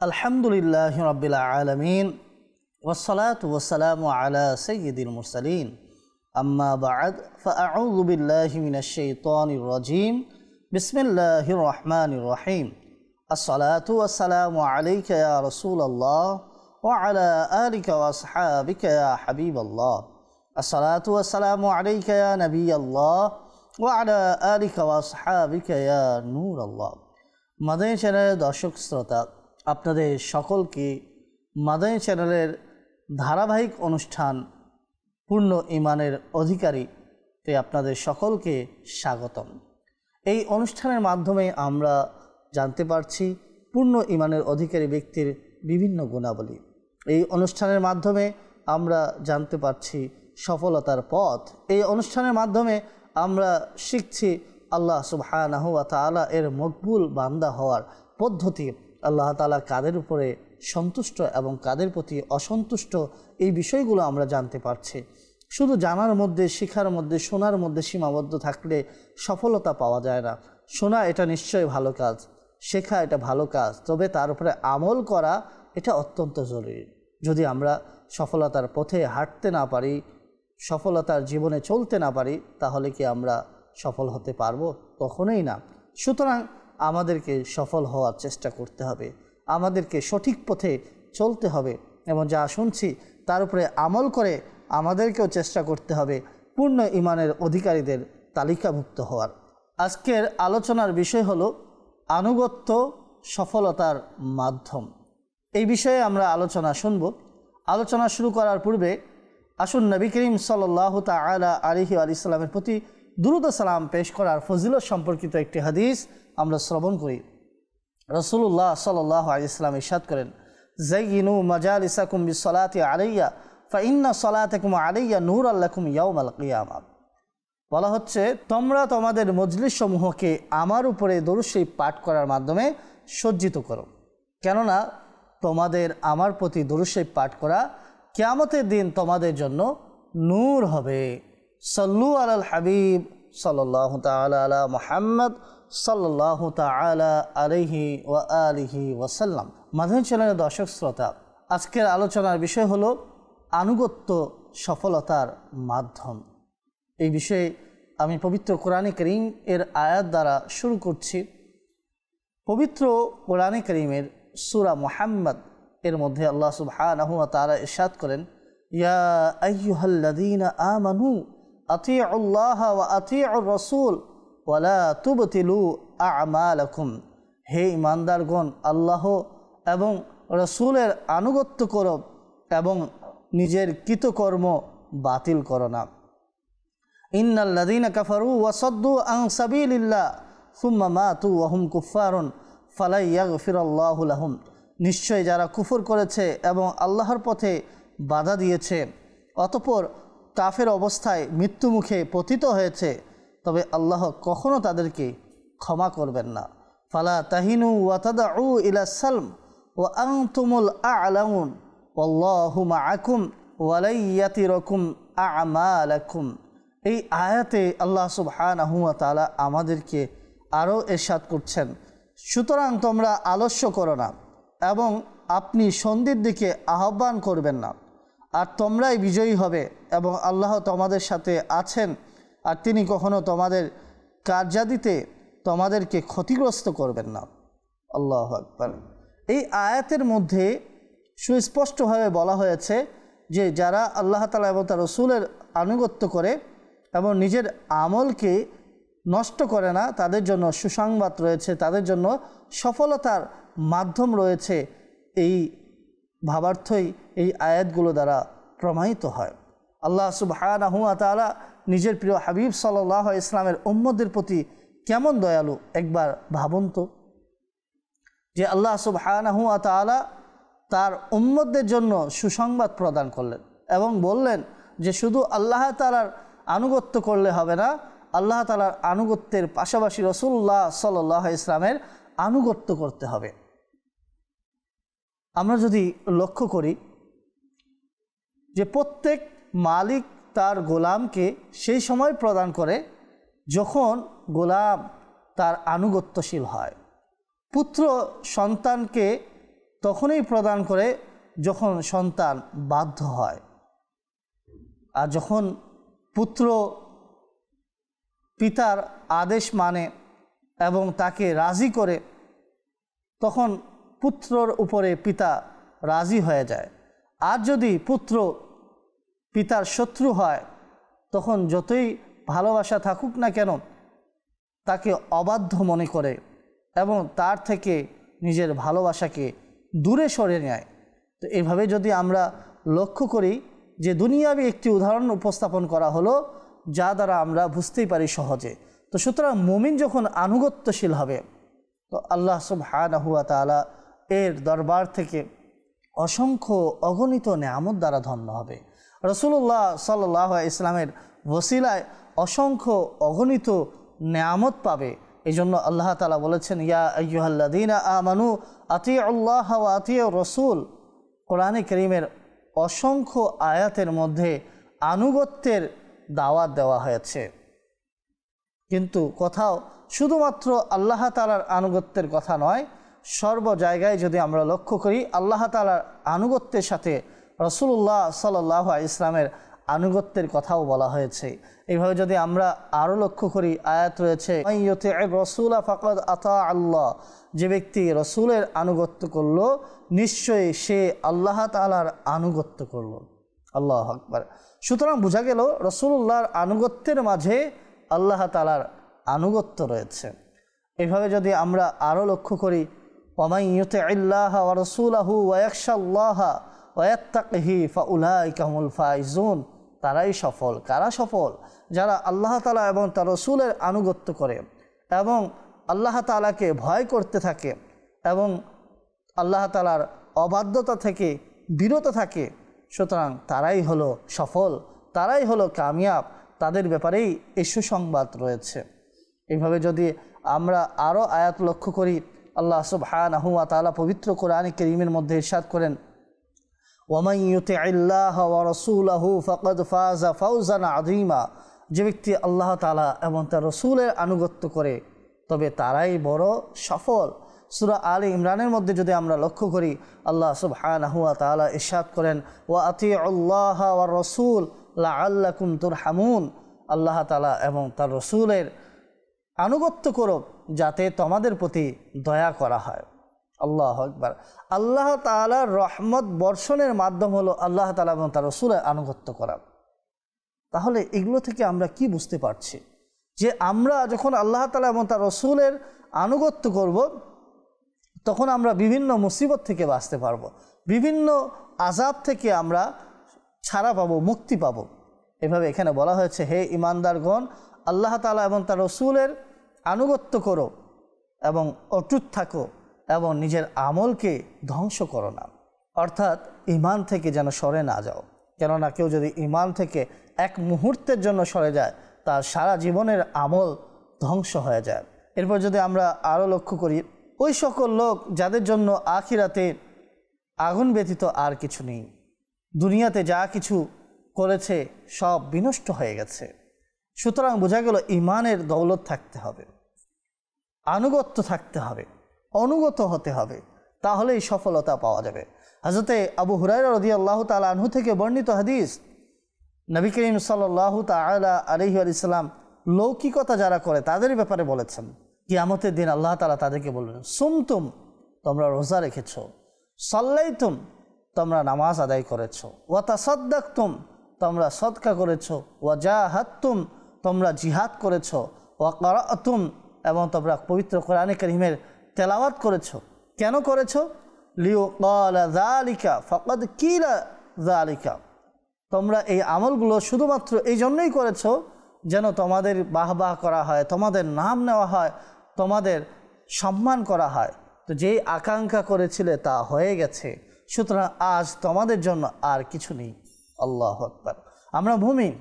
আলহামদুলিল্লাহি রাব্বিল আলামিন ওয়াসসালাতু ওয়াসসালামু আলা সাইয়্যিদিল মুরসালিন আম্মা বা'দ ফাআউযু বিল্লাহি মিনাশ শাইতানির রাজীম বিসমিল্লাহির রহমানির রহিম আসসালাতু ওয়াসসালামু আলাইকা ইয়া রাসূলুল্লাহ ওয়া আলা আলিকা ওয়া আসহাবিকা ইয়া হাবিবাল্লাহ আসসালাতু ওয়াসসালামু আলাইকা ইয়া নবিয়াল্লাহ ওয়া আলা আলিকা ওয়া আসহাবিকা ইয়া নূরাল্লাহ। মাদানী চ্যানেলের দর্শক শ্রোতা, আপনাদের সকলকে মাদানী চ্যানেলের ধারাবাহিক অনুষ্ঠান পূর্ণ ঈমানের অধিকারীতে আপনাদের সকলকে স্বাগতম। এই অনুষ্ঠানের মাধ্যমে আমরা জানতে পারছি পূর্ণ ঈমানের অধিকারী ব্যক্তির বিভিন্ন গুণাবলী। এই অনুষ্ঠানের মাধ্যমে আমরা জানতে পারছি সফলতার পথ। এই অনুষ্ঠানের মাধ্যমে আমরা শিখছি আল্লাহ সুবহানাহু ওয়া তাআলা এর মকবুল বান্দা হওয়ার পদ্ধতি। আল্লাহ তাআলা কাদের উপরে সন্তুষ্ট এবং কাদের প্রতি অসন্তুষ্ট, এই বিষয়গুলো আমরা জানতে পারছি। শুধু জানার মধ্যে, শিখার মধ্যে, শোনার মধ্যে সীমাবদ্ধ থাকলে সফলতা পাওয়া যায় না। শোনা এটা নিশ্চয়ই ভালো কাজ, শেখা এটা ভালো কাজ, তবে তার উপরে আমল করা এটা অত্যন্ত জরুরি। যদি আমরা সফলতার পথে হাঁটতে না পারি, সফলতার জীবনে চলতে না পারি, তাহলে কি আমরা সফল হতে পারবো? কখনোই না। সুতরাং আমাদেরকে সফল হওয়ার চেষ্টা করতে হবে, আমাদেরকে সঠিক পথে চলতে হবে এবং যা শুনছি তার উপরে আমল করে আমাদেরকেও চেষ্টা করতে হবে পূর্ণ ঈমানের অধিকারীদের তালিকাভুক্ত হওয়ার। আজকের আলোচনার বিষয় হলো আনুগত্য সফলতার মাধ্যম। এই বিষয়ে আমরা আলোচনা শুনব। আলোচনা শুরু করার পূর্বে আসুন নবী করিম সাল্লাল্লাহু তাআলা আলাইহি ওয়া সাল্লামের প্রতি দুরূদ ও সালাম পেশ করার ফজিলত সম্পর্কিত একটি হাদিস আমরা শ্রবণ করি। রাসূলুল্লাহ সাল্লাল্লাহু আলাইহি ওয়াসাল্লাম ইরশাদ করেন, যায়িনু মাজালিসাকুম বিসসালাতি আলাইয়া ফাইন্না সালাতাকুম আলাইয়া নূরাল লাকুম ইয়াউমাল কিয়ামা। বলা হচ্ছে, তোমরা তোমাদের মজলিস সমূহকে আমার উপরে দরুদ শরীফ পাঠ করার মাধ্যমে সজ্জিত করো, কেননা তোমাদের আমার প্রতি দরুদ শরীফ পাঠ করা কিয়ামতের দিন তোমাদের জন্য নূর হবে। সাল্লু আলাল হাবিব সাল্লাল্লাহু তাআলা আলা মুহাম্মদ সাল্লাল্লাহু তাআলা আলাইহি ওয়া আলিহি ওয়াসাল্লাম। মাদানী চ্যানেলের দর্শক শ্রোতা, আজকের আলোচনার বিষয় হলো আনুগত্য সফলতার মাধ্যম। এই বিষয়ে আমি পবিত্র কোরআনে কারীম এর আয়াত দ্বারা শুরু করছি। পবিত্র কোরআনে কারীমের সূরা মুহাম্মদ এর মধ্যে আল্লাহ সুবহানাহু ওয়া তাআলা ইরশাদ করেন, ইয়া আইয়ুহাল্লাযীনা আমানু আতিউল্লাহ ওয়া আতিউর রাসূল ওয়া লা তুবতিলু আ'মালাকুম। হে ঈমানদারগণ, আল্লাহ এবং রাসূলের আনুগত্য করো এবং নিজের কৃতকর্ম বাতিল করো না। ইন্নাল্লাযীনা কাফারু ওয়া সাদ্দু আন সাবিলিল্লাহ সুম্মা মাতু ওয়া হুম কুফফারুন ফালা ইয়াগফিরাল্লাহু লাহুম। নিশ্চয় যারা কুফর করেছে এবং আল্লাহর পথে বাধা দিয়েছে, অতঃপর কাফের অবস্থায় মৃত্যুমুখে পতিত হয়েছে, তবে আল্লাহ কখনো তাদেরকে ক্ষমা করবেন না। ফালা তাহিনু ওয়া তাদউ ইলা সালম ওয়া আনতুমুল আ'লাউন ওয়াল্লাহু মাআকুম ওয়া লা ইয়াতিরুকুম আ'মালাকুম। এই আয়াতে আল্লাহ সুবহানাহু ওয়া তাআলা আমাদেরকে আরও ইরশাদ করছেন, সুতরাং তোমরা আলস্য করো না এবং আপনি সন্ধির দিকে আহ্বান করবেন না, আর তোমরাই বিজয়ী হবে এবং আল্লাহ তোমাদের সাথে আছেন, আর তিনি কখনো তোমাদের কার্যাদিতে তোমাদেরকে ক্ষতিগ্রস্ত করবেন না। আল্লাহু আকবার। এই আয়াতের মধ্যে সুস্পষ্টভাবে বলা হয়েছে যে যারা আল্লাহ তাআলা এবং তার রাসূলের আনুগত্য করে এবং নিজের আমলকে নষ্ট করে না, তাদের জন্য সুসংবাদ রয়েছে, তাদের জন্য সফলতার মাধ্যম রয়েছে। এই ভাবার্থই এই আয়াতগুলো দ্বারা প্রমাণিত হয়। আল্লাহ সুবহানাহু ওয়া তাআলা নিজের প্রিয় হাবিব সাল্লাল্লাহু আলাইহি ওয়াসাল্লামের উম্মতদের প্রতি কেমন দয়ালু একবার ভাবুন তো, যে আল্লাহ সুবহানাহু ওয়া তাআলা তার উম্মতদের জন্য সুসংবাদ প্রদান করলেন এবং বললেন যে শুধু আল্লাহ তাআলার আনুগত্য করলে হবে না, আল্লাহ তাআলার আনুগত্যের পাশাপাশি রাসূলুল্লাহ সাল্লাল্লাহু আলাইহি ওয়াসাল্লামের আনুগত্য করতে হবে। আমরা যদি লক্ষ্য করি যে প্রত্যেক মালিক তার গোলামকে সেই সময় প্রদান করে যখন গোলাম তার আনুগত্যশীল হয়। পুত্র সন্তানকে তখনই প্রদান করে যখন সন্তান বাধ্য হয়। আর যখন পুত্র পিতার আদেশ মানে এবং তাকে রাজি করে, তখন পুত্রর উপরে পিতা রাজি হয়ে যায়। আর যদি পুত্র পিতার শত্রু হয়, তখন যতই ভালোবাসা থাকুক না কেন তাকে অবাধ্য মনে করে এবং তার থেকে নিজের ভালোবাসাকে দূরে সরে নেয়। তো এভাবে যদি আমরা লক্ষ্য করি যে দুনিয়াবি একটি উদাহরণ উপস্থাপন করা হলো, যা দ্বারা আমরা বুঝতেই পারি সহজে। তো সুতরাং মুমিন যখন আনুগত্যশীল হবে, তো আল্লাহ সুবহানাহু ওয়া তাআলা এর দরবার থেকে অসংখ্য অগণিত নেয়ামত দ্বারা ধন্য হবে। রাসূলুল্লাহ সাল্লাল্লাহু আলাইহি ইসলামের ওসিলায় অসংখ্য অগণিত নেয়ামত পাবে। এই জন্য আল্লাহ তাআলা বলেছেন, ইয়া আইয়ুহাল্লাযীনা আমানু আতিউল্লাহ ওয়া আতিউর রাসূল। কোরআনে কারীমের অসংখ্য আয়াতের মধ্যে আনুগত্যের দাওয়াত দেওয়া হয়েছে, কিন্তু কোথাও শুধুমাত্র আল্লাহ তাআলার আনুগত্যের কথা নয়, সর্ব জায়গায় যদি আমরা লক্ষ্য করি আল্লাহ তাআলার আনুগত্যের সাথে রাসূলুল্লাহ সাল্লাল্লাহু আলাইহি ইসলামের আনুগত্যের কথাও বলা হয়েছে। এইভাবে যদি আমরা আরও লক্ষ্য করি, আয়াত রয়েছে মাইয়ুতি'র রাসূলা ফাকাদ আতা আল্লাহ, যে ব্যক্তি রসুলের আনুগত্য করল নিশ্চয়ই সে আল্লাহ তাআলার আনুগত্য করল। আল্লাহু আকবার। সুতরাং বোঝা গেল রাসূলুল্লাহর আনুগত্যের মাঝে আল্লাহ তাআলার আনুগত্য রয়েছে। এইভাবে যদি আমরা আরও লক্ষ্য করি, ওয়ামাইয়ুতি'ল্লাহা ওয়া রাসূলাহু ওয়া ইয়াখশাল্লাহা ওয়া ইয়াত্তাকিহি ফাউলাইকা হুমুল ফাইজুন, তারাই সফল। কারা সফল? যারা আল্লাহ তাআলা এবং তার রাসূলের আনুগত্য করে এবং আল্লাহ তাআলাকে ভয় করতে থাকে এবং আল্লাহ তাআলার অবাধ্যতা থেকে বিরত থাকে। সুতরাং তারাই হলো সফল, তারাই হলো কামিয়াব, তাদের ব্যাপারেই এই সুসংবাদ রয়েছে। এইভাবে যদি আমরা আরও আয়াত লক্ষ্য করি, আল্লাহ সুবহানাহু ওয়া তাআলা পবিত্র কোরআনে কারীমের মধ্যে ইরশাদ করেন, ওয়ামান ইউতি'ল্লাহা ওয়া রাসূলাহু ফাকাদ ফাযা ফাওজান আযীমা, যে ব্যক্তি আল্লাহ তাআলা এবং তার রাসূলের আনুগত্য করে তবে তারাই বড় সফল। সূরা আলে ইমরানের মধ্যে যদি আমরা লক্ষ্য করি, আল্লাহ সুবহানাহু ওয়া তাআলা ইরশাদ করেন, ওয়া আতিউল্লাহা ওয়ার রাসূল লাআল্লাকুম তুরহামুন, আল্লাহ তাআলা এবং তার রাসূলের আনুগত্য করো যাতে তোমাদের প্রতি দয়া করা হয়। আল্লাহু আকবার। আল্লাহ তাআলার রহমত বর্ষণের মাধ্যম হলো আল্লাহ তাআলা এবং তার রাসূলের আনুগত্য করা। তাহলে এগুলো থেকে আমরা কি বুঝতে পারছি? যে আমরা যখন আল্লাহ তাআলা এবং তার রাসূলের আনুগত্য করব, তখন আমরা বিভিন্ন মুসিবত থেকে বাঁচতে পারবো, বিভিন্ন আযাব থেকে আমরা ছাড়া পাবো, মুক্তি পাবো। এভাবে এখানে বলা হয়েছে, হে ঈমানদারগণ, আল্লাহ তাআলা এবং তার রাসূলের আনুগত্য করো এবং অটুট থাকো এবং নিজের আমলকে ধ্বংস করো না। অর্থাৎ ঈমান থেকে যেন সরে না যাও, কেননা কেউ যদি ঈমান থেকে এক মুহূর্তের জন্য সরে যায়, তার সারা জীবনের আমল ধ্বংস হয়ে যায়। এরপর যদি আমরা আরও লক্ষ্য করি, ওই সকল লোক যাদের জন্য আখিরাতে আগুন ব্যতীত আর কিছু নেই, দুনিয়াতে যা কিছু করেছে সব বিনষ্ট হয়ে গেছে। সুতরাং বোঝা গেল ঈমানের দৌলত থাকতে হবে, আনুগত্য থাকতে হবে, অনুগত হতে হবে, তাহলেই সফলতা পাওয়া যাবে। হযরতে আবু হুরায়রা রাদিয়াল্লাহু তাআলা আনহু থেকে বর্ণিত হাদিস, নবী করিম সাল্লাল্লাহু তাআলা আলাইহি ওয়া সাল্লাম লৌকিকতা যারা করে তাদের ব্যাপারে বলেছেন, কিয়ামতের দিন আল্লাহ তাআলা তাদেরকে বলবেন, সুমতুম, তোমরা রোজা রেখেছো, সাল্লাইতুম, তোমরা নামাজ আদায় করেছো, ওয়া তাসাদদাকতুম, তোমরা সদকা করেছো, ওয়া জাহাদতুম, তোমরা জিহাদ করেছো, ওয়া ক্বারাআতুম, এবং তোমরা পবিত্র কোরআনে কারীমের তেলাওয়াত করেছো। কেন করেছো? লিয়ুকালা যালিকা ফাকাদ কিলা যালিকা, তোমরা এই আমলগুলো শুধুমাত্র এই জন্যই করেছো যেন তোমাদের বাহবাহ করা হয়, তোমাদের নাম নেওয়া হয়, তোমাদের সম্মান করা হয়। তো যেই আকাঙ্ক্ষা করেছিলে তা হয়ে গেছে, সুতরাং আজ তোমাদের জন্য আর কিছু নেই। আল্লাহু আকবার। আমরা মুমিন,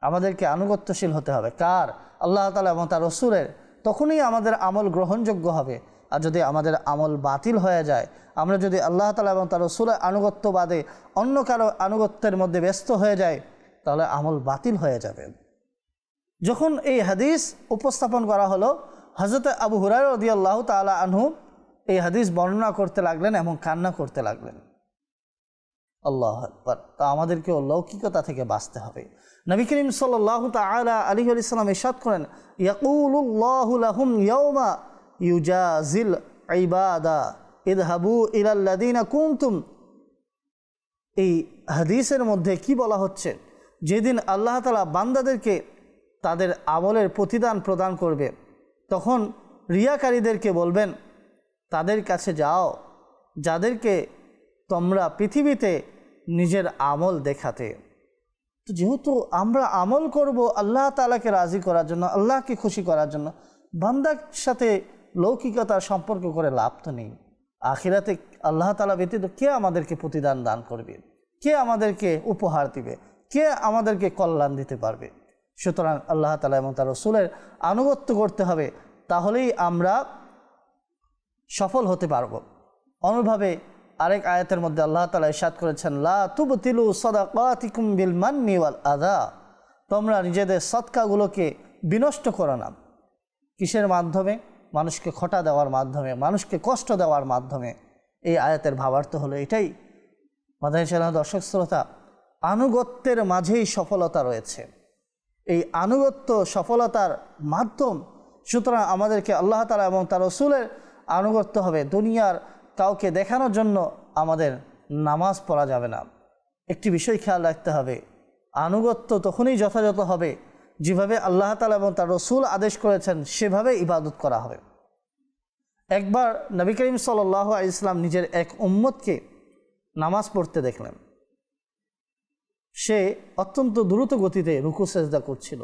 আমাদেরকে আনুগত্যশীল হতে হবে কার? আল্লাহ তাআলা এবং তার রাসূলের। তখনই আমাদের আমল গ্রহণযোগ্য হবে। আর যদি আমাদের আমল বাতিল হয়ে যায়, আমরা যদি আল্লাহ তাআলা এবং তার রাসূলের আনুগত্য বাদে অন্য কারো আনুগত্যের মধ্যে ব্যস্ত হয়ে যায়, তাহলে আমল বাতিল হয়ে যাবে। যখন এই হাদিস উপস্থাপন করা হলো, হযরত আবু হুরায়রা রাদিয়াল্লাহু তাআলা আনহু এই হাদিস বর্ণনা করতে লাগলেন এবং কান্না করতে লাগলেন। আল্লাহু আকবার। তা আমাদেরকেও লৌকিকতা থেকে বাঁচতে হবে। নবী করিম সাল্লাল্লাহু তাআলা আলাইহি ওয়াসাল্লাম ইরশাদ করেন, ইয়াকুলুল্লাহু লাহুম ইয়াওমা ইউজাজিল ইবাদা ইযহাবু ইলাল্লাযিনা কুনতুম। এই হাদিসের মধ্যে কি বলা হচ্ছে, যেদিন আল্লাহ তাআলা বান্দাদেরকে তাদের আমলের প্রতিদান প্রদান করবে, তখন রিয়াকারীদেরকে বলবেন, তাদের কাছে যাও যাদেরকে তোমরা পৃথিবীতে নিজের আমল দেখাতে। তো যেহেতু আমরা আমল করব আল্লাহ তাআলাকে রাজি করার জন্য, আল্লাহকে খুশি করার জন্য, বান্দার সাথে লৌকিকতার সম্পর্ক করে লাভ তো নেই। আখিরাতে আল্লাহ তাআলা ব্যতীত কে আমাদেরকে প্রতিদান দান করবে, কে আমাদেরকে উপহার দিবে, কে আমাদেরকে কল্যাণ দিতে পারবে? সুতরাং আল্লাহ তাআলা এবং তার রাসূলের আনুগত্য করতে হবে, তাহলেই আমরা সফল হতে পারব। অনুভাবে আরেক আয়াতের মধ্যে আল্লাহ তাআলা ইরশাদ করেছেন, লা তুবতিলু সাদাকাতিকুম বিল মান্নি ওয়াল আযা। তোমরা নিজেদের সদকাগুলোকে বিনষ্ট করো না। কিসের মাধ্যমে? মানুষকে খোঁটা দেওয়ার মাধ্যমে, মানুষকে কষ্ট দেওয়ার মাধ্যমে। এই আয়াতের ভাবার্থ হলো এটাই। মাদানী চ্যানেল দর্শক শ্রোতা, আনুগত্যের মাঝেই সফলতা রয়েছে। এই আনুগত্য সফলতার মাধ্যম। সুতরাং আমাদেরকে আল্লাহ তাআলা এবং তার রাসূলের আনুগত্য হবে। দুনিয়ার কাউকে দেখানোর জন্য আমাদের নামাজ পড়া যাবে না। একটি বিষয় খেয়াল রাখতে হবে, আনুগত্য তখনই যথাযথ হবে যেভাবে আল্লাহ তাআলা এবং তার রাসূল আদেশ করেছেন সেভাবে ইবাদত করা হবে। একবার নবী করিম সাল্লাল্লাহু আলাইহি ওয়াসাল্লাম নিজের এক উম্মতকে নামাজ পড়তে দেখলেন। সে অত্যন্ত দ্রুত গতিতে রুকু সেজদা করছিল।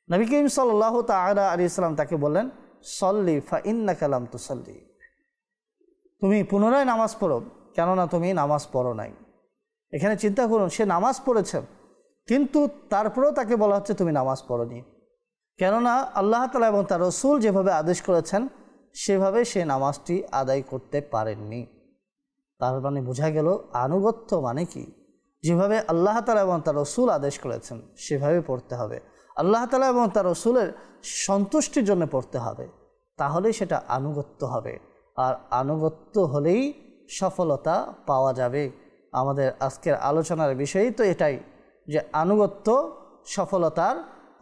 নবী করিম সাল্লাল্লাহু তাআলা আলাইহি ওয়াসাল্লাম তাকে বললেন, সল্লি ফা ইন্নাকা লাম তুসাল্লি। তুমি পুনরায় নামাজ পড়ো, কেননা তুমি নামাজ পড়ো নাই। এখানে চিন্তা করুন, সে নামাজ পড়েছে কিন্তু তারপরেও তাকে বলা হচ্ছে তুমি নামাজ পড়োনি, কেননা আল্লাহ তাআলা এবং তার রাসূল যেভাবে আদেশ করেছেন সেভাবে সে নামাজটি আদায় করতে পারেননি। তার মানে বোঝা গেল আনুগত্য মানে কি, যেভাবে আল্লাহ তাআলা এবং তার রাসূল আদেশ করেছেন সেভাবে পড়তে হবে, আল্লাহ তাআলা এবং তার রাসূলের সন্তুষ্টির জন্য পড়তে হবে, তাহলেই সেটা আনুগত্য হবে। আর আনুগত্য হলেই সফলতা পাওয়া যাবে। আমাদের আজকের আলোচনার বিষয়ই তো এটাই, যে আনুগত্য সফলতার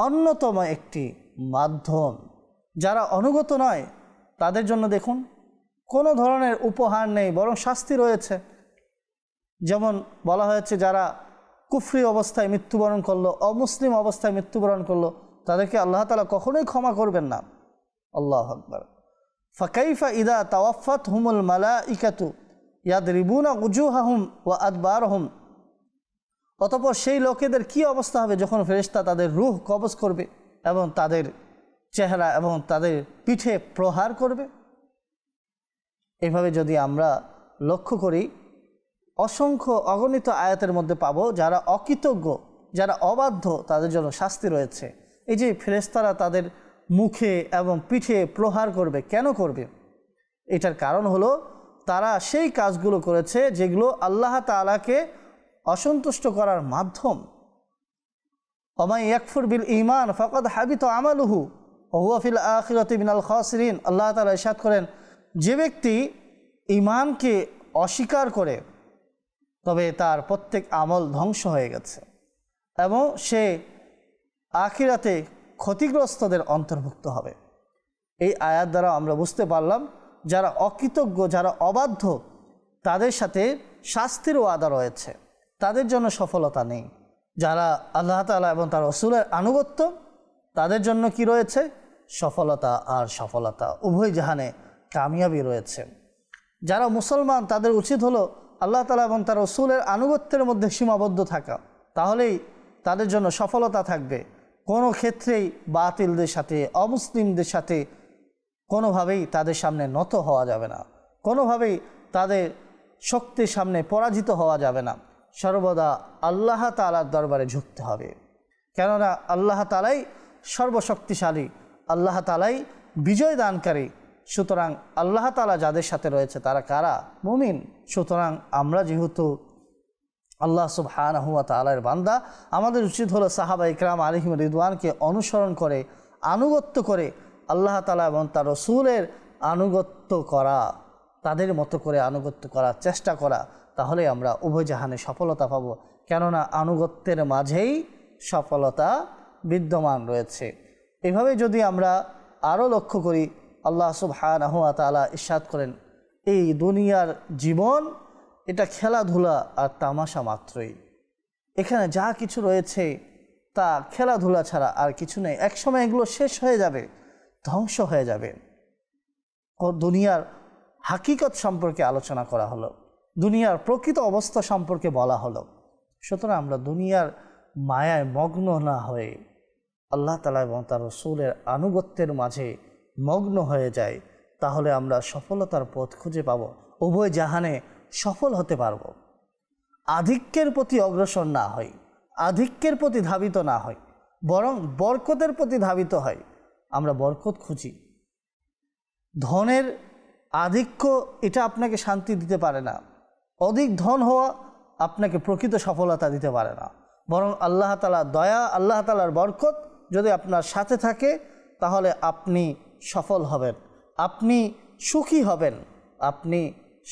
অন্যতম একটি মাধ্যম। যারা অনুগত নয় তাদের জন্য দেখুন কোনো ধরনের উপহার নেই, বরং শাস্তি রয়েছে। যেমন বলা হয়েছে, যারা কুফরি অবস্থায় মৃত্যুবরণ করলো, অমুসলিম অবস্থায় মৃত্যুবরণ করলো, তাদেরকে আল্লাহ তাআলা কখনোই ক্ষমা করবেন না। আল্লাহু আকবার। ফাকাইফা ইদা তাওয়াফাতহুমুল মালাইকাতু ইয়াদরিবুনা উজুহাহুম ওয়া আদবারহুম। অতঃপর সেই লোকেদের কি অবস্থা হবে যখন ফেরেশতা তাদের রূহ কবজ করবে এবং তাদের চেহারা এবং তাদের পিঠে প্রহার করবে। এভাবে যদি আমরা লক্ষ্য করি, অসংখ্য অগণিত আয়াতের মধ্যে পাবো যারা অকৃতজ্ঞ, যারা অবাধ্য, তাদের জন্য শাস্তি রয়েছে। এই যে ফেরেশতারা তাদের মুখে এবং পিঠে প্রহার করবে, কেন করবে? এটার কারণ হলো তারা সেই কাজগুলো করেছে যেগুলো আল্লাহ তাআলাকে অসন্তুষ্ট করার মাধ্যম। ওয়া ইয়াকফুর বিল ঈমান ফাকাদ হাবিতা আমালুহু ওয়া হুয়া ফিল আখিরাতি মিনাল খাসিরিন। আল্লাহ তাআলা ইরশাদ করেন, যে ব্যক্তি ঈমানকে অস্বীকার করে তবে তার প্রত্যেক আমল ধ্বংস হয়ে গেছে এবং সে আখিরাতে ক্ষতিগ্রস্তদের অন্তর্ভুক্ত হবে। এই আয়াত দ্বারা আমরা বুঝতে পারলাম যারা অকৃতজ্ঞ, যারা অবাধ্য, তাদের সাথে শাস্তির ওয়াদা রয়েছে, তাদের জন্য সফলতা নেই। যারা আল্লাহ তাআলা এবং তার রাসূলের আনুগত্য, তাদের জন্য কি রয়েছে? সফলতা আর সফলতা, উভয় জাহানে কামিয়াবি রয়েছে। যারা মুসলমান, তাদের উচিত হলো আল্লাহ তাআলা এবং তার রাসূলের আনুগত্যের মধ্যে সীমাবদ্ধ থাকা, তাহলেই তাদের জন্য সফলতা থাকবে। কোনো ক্ষেত্রেই বাতিলদের সাথে, অমুসলিমদের সাথে কোনোভাবেই তাদের সামনে নত হওয়া যাবে না, কোনোভাবেই তাদের শক্তির সামনে পরাজিত হওয়া যাবে না। সর্বদা আল্লাহ তাআলার দরবারে ঝুঁকতে হবে, কেননা আল্লাহ তাআলাই সর্বশক্তিশালী, আল্লাহ তাআলাই বিজয় দানকারী। সুতরাং আল্লাহ তাআলা যাদের সাথে রয়েছে তারা কারা? মুমিন। সুতরাং আমরা যেহেতু আল্লাহ সুবহানাহু ওয়া তাআলার বান্দা, আমাদের উচিত হলো সাহাবা ইকরাম আলাইহিম রিদওয়ানকে অনুসরণ করে, আনুগত্য করে আল্লাহ তাআলা এবং তার রাসূলের আনুগত্য করা, তাদের মতো করে আনুগত্য করার চেষ্টা করা, তাহলে আমরা উভয় জাহানে সফলতা পাব। কেননা আনুগত্যের মাঝেই সফলতা বিদ্যমান রয়েছে। এভাবে যদি আমরা আরও লক্ষ্য করি, আল্লাহ সুবহানাহু ওয়া তাআলা ইরশাদ করেন, এই দুনিয়ার জীবন এটা খেলাধুলা আর তামাশা মাত্রই। এখানে যা কিছু রয়েছে তা খেলাধুলা ছাড়া আর কিছু নেই। একসময় এগুলো শেষ হয়ে যাবে, ধ্বংস হয়ে যাবে। ও দুনিয়ার হাকিকত সম্পর্কে আলোচনা করা হলো, দুনিয়ার প্রকৃত অবস্থা সম্পর্কে বলা হলো। সুতরাং আমরা দুনিয়ার মায়ায় মগ্ন না হয়ে আল্লাহ তাআলা এবং তার রাসূলের আনুগত্যের মাঝে মগ্ন হয়ে যাই, তাহলে আমরা সফলতার পথ খুঁজে পাব, উভয় জাহানে সফল হতে পারব। আধিক্যের প্রতি অগ্রসর না হই, আধিক্যের প্রতি ধাবিত না হই, বরং বরকতের প্রতি ধাবিত হয়। আমরা বরকত খুঁজি। ধনের আধিক্য এটা আপনাকে শান্তি দিতে পারে না, অধিক ধন হওয়া আপনাকে প্রকৃত সফলতা দিতে পারে না, বরং আল্লাহ তাআলার দয়া, আল্লাহ তাআলার বরকত যদি আপনার সাথে থাকে, তাহলে আপনি সফল হবেন, আপনি সুখী হবেন, আপনি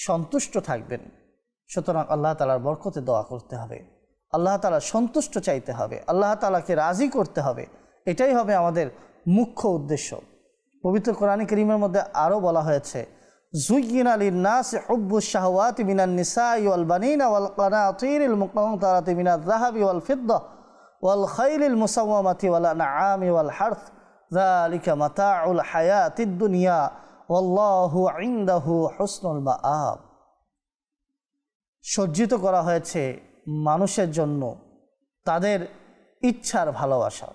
সন্তুষ্ট থাকবেন। সুতরাং আল্লাহ তাআলার বরকতে দোয়া করতে হবে, আল্লাহ তাআলার সন্তুষ্ট চাইতে হবে, আল্লাহ তাআলাকে রাজি করতে হবে। এটাই হবে আমাদের মুখ্য উদ্দেশ্য। পবিত্র কোরআনে কারীমের মধ্যে আরও বলা হয়েছে, যুয়্যিনা লিন-নাসি হুব্বুশ শাহওয়াতি মিনান নিসাই ওয়াল বানিনা ওয়াল কানাতিরিল মুকানতারাতি মিনাজ যাহাবি ওয়াল ফিদ্দা ওয়াল খাইলিল মুসাওয়ামাতি ওয়াল আনআমি ওয়াল হারথ যালিকা মাতাউল হায়াতিদ দুনিয়া ওয়াল্লাহু ইনদাহু হুসনুল মাআব। সজ্জিত করা হয়েছে মানুষের জন্য তাদের ইচ্ছার ভালোবাসা।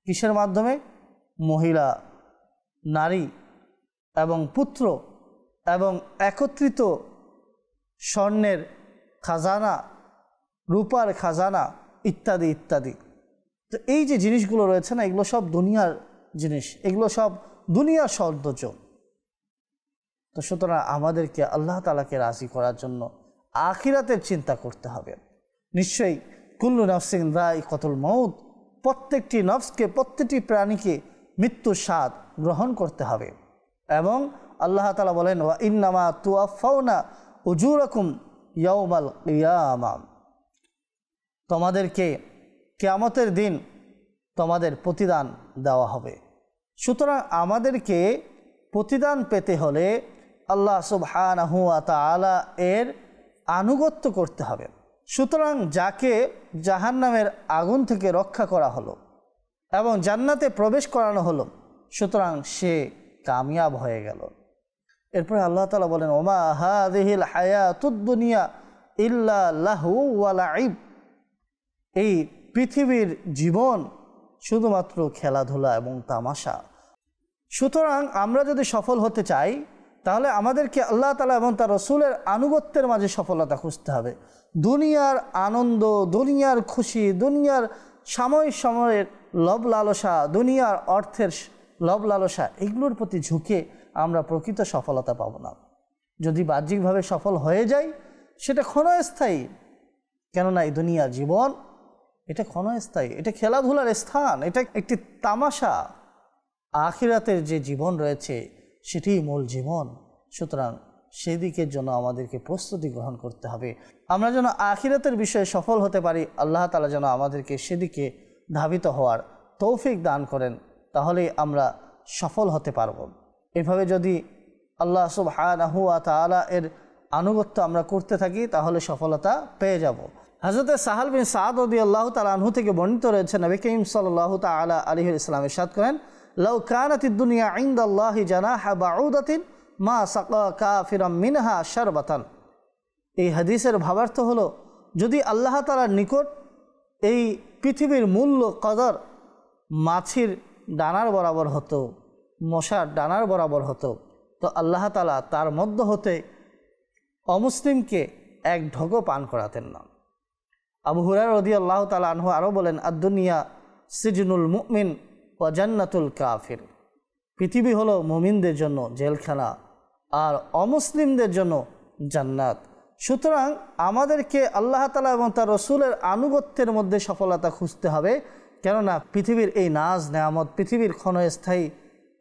কিসের মাধ্যমে? মহিলা, নারী এবং পুত্র এবং একত্রিত স্বর্ণের খাজানা, রূপার খাজানা ইত্যাদি ইত্যাদি। তো এই যে জিনিসগুলো রয়েছে না, এগুলো সব দুনিয়ার জিনিস, এগুলো সব দুনিয়ার সৌন্দর্য। তো সুতরাং আমাদেরকে আল্লাহ তাআলাকে রাজি করার জন্য আখিরাতের চিন্তা করতে হবে। নিশ্চয়ই কুল্লু নাফসিন যায়িকাতুল মাউত, প্রত্যেকটি নফসকে, প্রত্যেকটি প্রাণীকে মৃত্যুর স্বাদ গ্রহণ করতে হবে। এবং আল্লাহ তাআলা বলেন, ওয়া ইন্নামা তুওয়াফাউনা উজুরাকুম ইয়াউমাল কিয়ামা, তোমাদেরকে কিয়ামতের দিন তোমাদের প্রতিদান দেওয়া হবে। সুতরাং আমাদেরকে প্রতিদান পেতে হলে আল্লাহ সুবহানাহু ওয়া তাআলা এর আনুগত্য করতে হবে। সুতরাং যাকে জাহান্নামের আগুন থেকে রক্ষা করা হলো এবং জান্নাতে প্রবেশ করানো হলো, সুতরাং সে কামিয়াব হয়ে গেল। এরপরে আল্লাহ তাআলা বলেন, ওমা হাযিহিল হায়াতুদ দুনিয়া ইল্লা লাহু ওয়া লাইব, এই পৃথিবীর জীবন শুধুমাত্র খেলাধুলা এবং তামাশা। সুতরাং আমরা যদি সফল হতে চাই, তাহলে আমাদেরকে আল্লাহ তাআলা এবং তার রাসূলের আনুগত্যের মাঝে সফলতা খুঁজতে হবে। দুনিয়ার আনন্দ, দুনিয়ার খুশি, দুনিয়ার সাময়িক সময়ের লোভ লালসা, দুনিয়ার অর্থের লোভ লালসা, এগুলোর প্রতি ঝুঁকে আমরা প্রকৃত সফলতা পাব না। যদি বাহ্যিকভাবে সফল হয়ে যাই, সেটা ক্ষণস্থায়ী। কেননা এই দুনিয়ার জীবন এটা ক্ষণস্থায়ী, এটা খেলাধুলার স্থান, এটা একটি তামাশা। আখিরাতের যে জীবন রয়েছে সেটিই মূল জীবন। সুতরাং সেদিকের জন্য আমাদেরকে প্রস্তুতি গ্রহণ করতে হবে। আমরা যেন আখিরাতের বিষয়ে সফল হতে পারি, আল্লাহ তাআলা যেন আমাদেরকে সেদিকে ধাবিত হওয়ার তৌফিক দান করেন, তাহলেই আমরা সফল হতে পারব। এভাবে যদি আল্লাহ সুবহানাহু ওয়া তাআলা এর আনুগত্য আমরা করতে থাকি, তাহলে সফলতা পেয়ে যাব। হযরত সাহাল বিন সাদ রাদিয়াল্লাহু তাআলা আনহু থেকে বর্ণিত রয়েছে, নবী করিম সাল্লাল্লাহু তাআলা আলাইহি ওয়াসাল্লাম ইরশাদ করেন, লাউ কানাতিদ দুনিয়া ইনদাল্লাহি জানাহা বাউদাতিন মা সাকা কাফিরাম মিনহা শারবাতান। এই হাদিসের ভাবার্থ হলো, যদি আল্লাহ তাআলার নিকট এই পৃথিবীর মূল্য কদর মাছির ডানার বরাবর হতো, মশার ডানার বরাবর হতো, তো আল্লাহ তাআলা তার মধ্য হতে অমুসলিমকে এক ঢোকও পান করাতেন না। আবু হুরায়রা রাদিয়াল্লাহু তাআলা আনহু আরও বলেন, আদ-দুনিয়া সিজনুল মুমিন ওয়া জান্নাতুল কাফির, পৃথিবী হলো মুমিনদের জন্য জেলখানা আর অমুসলিমদের জন্য জান্নাত। সুতরাং আমাদেরকে আল্লাহ তাআলা এবং তার রাসূলের আনুগত্যের মধ্যে সফলতা খুঁজতে হবে। কেননা পৃথিবীর এই নাজ নেয়ামত, পৃথিবীর ক্ষণস্থায়ী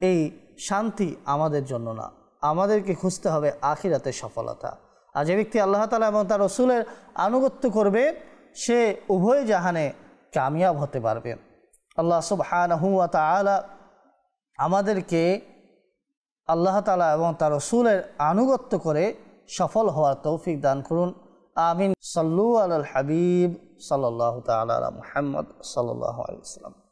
এই শান্তি আমাদের জন্য না। আমাদেরকে খুঁজতে হবে আখিরাতের সফলতা। আর যে ব্যক্তি আল্লাহ তাআলা এবং তার রাসূলের আনুগত্য করবে সে উভয় জাহানে কামিয়াব হতে পারবে। আল্লাহ সুবহানাহু ওয়া তাআলা আমাদেরকে আল্লাহ তাআলা এবং তার রাসূলের আনুগত্য করে সফল হওয়ার তৌফিক দান করুন। আমিন। সাল্লু আলাল হাবিব সাল্লাল্লাহু তাআলা আলা মুহাম্মদ সাল্লাল্লাহু আলাইহি ওয়াসাল্লাম।